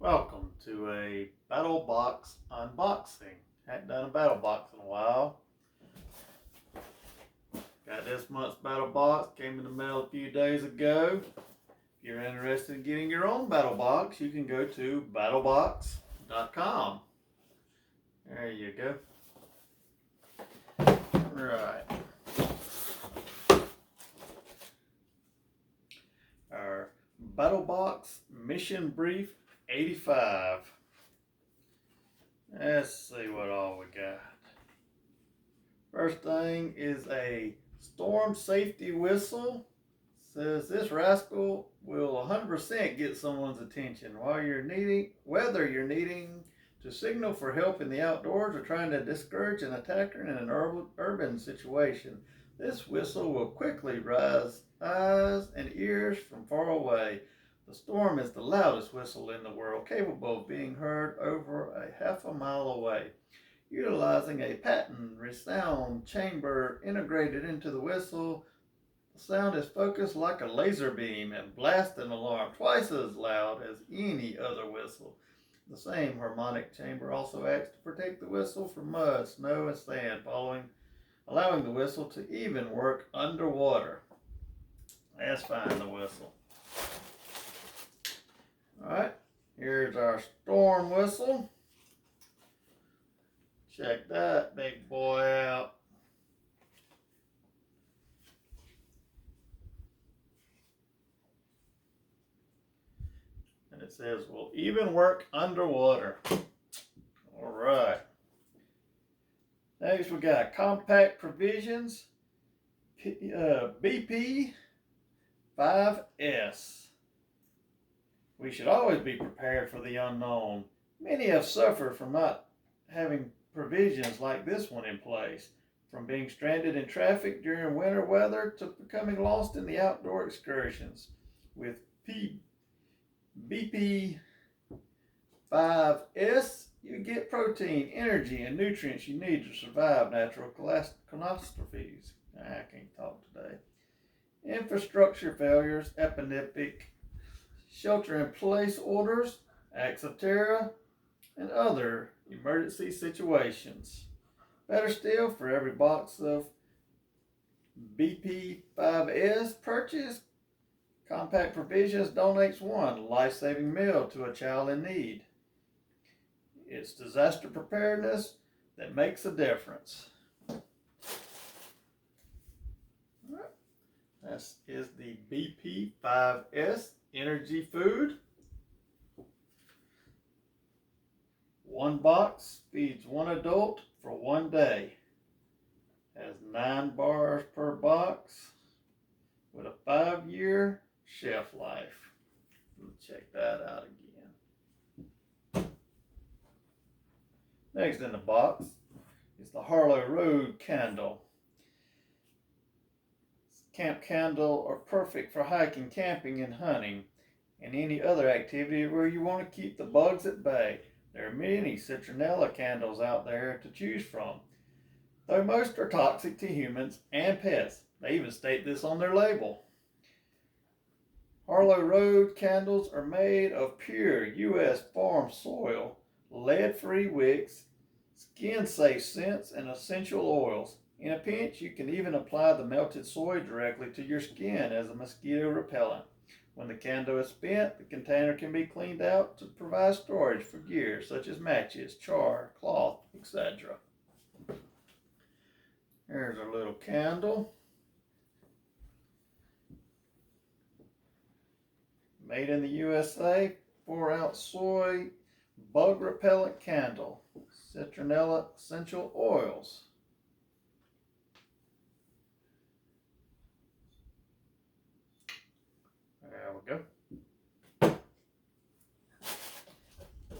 Welcome to a Battlbox unboxing. Hadn't done a Battlbox in a while. Got this month's Battlbox, came in the mail a few days ago. If you're interested in getting your own Battlbox, you can go to battlbox.com. There you go. Right. Our Battlbox Mission Brief 85. Let's see what all we got. First thing is a storm safety whistle. Says this rascal will 100% get someone's attention whether you're needing to signal for help in the outdoors or trying to discourage an attacker in an urban situation. This whistle will quickly rouse eyes and ears from far away. The storm is the loudest whistle in the world, capable of being heard over a half a mile away. Utilizing a patent resound chamber integrated into the whistle, the sound is focused like a laser beam and blasts an alarm twice as loud as any other whistle. The same harmonic chamber also acts to protect the whistle from mud, snow, and sand, allowing the whistle to even work underwater. Let's find the whistle. Alright, here's our storm whistle. Check that big boy out. And it says will even work underwater. Alright. Next we got Compact Provisions BP 5S. We should always be prepared for the unknown. Many have suffered from not having provisions like this one in place, from being stranded in traffic during winter weather to becoming lost in the outdoor excursions. With BP 5S, you get protein, energy, and nutrients you need to survive natural catastrophes. I can't talk today. Infrastructure failures, epidemic, shelter-in-place orders, acts of terror, and other emergency situations. Better still, for every box of BP5S purchased, Compact Provisions donates one life-saving meal to a child in need. It's disaster preparedness that makes a difference. This is the BP5S Energy Food. One box feeds one adult for 1 day. Has 9 bars per box with a 5-year shelf life. Let's check that out again. Next in the box is the Harlow Road Candle. Camp candle are perfect for hiking, camping, and hunting, and any other activity where you want to keep the bugs at bay. There are many citronella candles out there to choose from, though most are toxic to humans and pets. They even state this on their label. Harlow Road candles are made of pure U.S. farm soil, lead-free wicks, skin-safe scents, and essential oils. In a pinch, you can even apply the melted soy directly to your skin as a mosquito repellent. When the candle is spent, the container can be cleaned out to provide storage for gear such as matches, char, cloth, etc. Here's our little candle. Made in the USA, 4-ounce soy bug repellent candle. Citronella essential oils. There we go.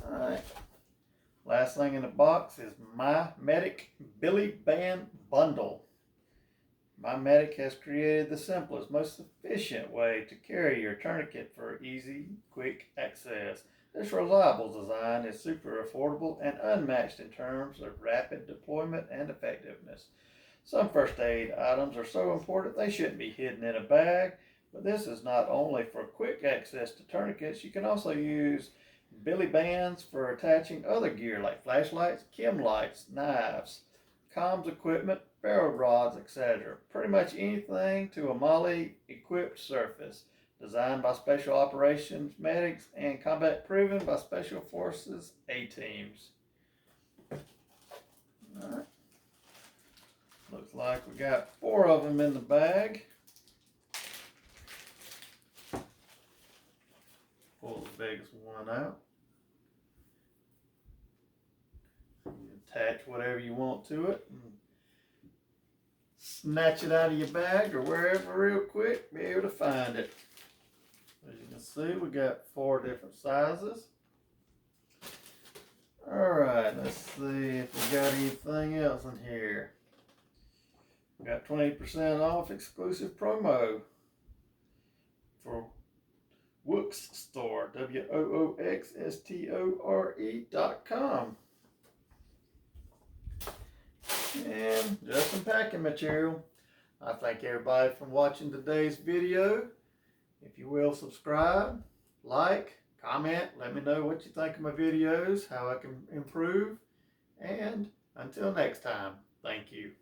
Alright. Last thing in the box is My Medic Billy Band Bundle. My Medic has created the simplest, most efficient way to carry your tourniquet for easy, quick access. This reliable design is super affordable and unmatched in terms of rapid deployment and effectiveness. Some first aid items are so important they shouldn't be hidden in a bag, but this is not only for quick access to tourniquets. You can also use Billy bands for attaching other gear like flashlights, chem lights, knives, comms equipment, ferro rods, etc. Pretty much anything to a MOLLE equipped surface. Designed by Special Operations medics and combat proven by Special Forces A-teams. Alright. Looks like we got 4 of them in the bag. Pull the biggest one out. Attach whatever you want to it. And snatch it out of your bag or wherever real quick. Be able to find it. As you can see, we got 4 different sizes. Alright, let's see if we got anything else in here. We got 20% off exclusive promo for Wicks store, WOOXSTORE.com. And just some packing material. I thank everybody for watching today's video. If you will, subscribe, like, comment, let me know what you think of my videos, how I can improve, and until next time, thank you.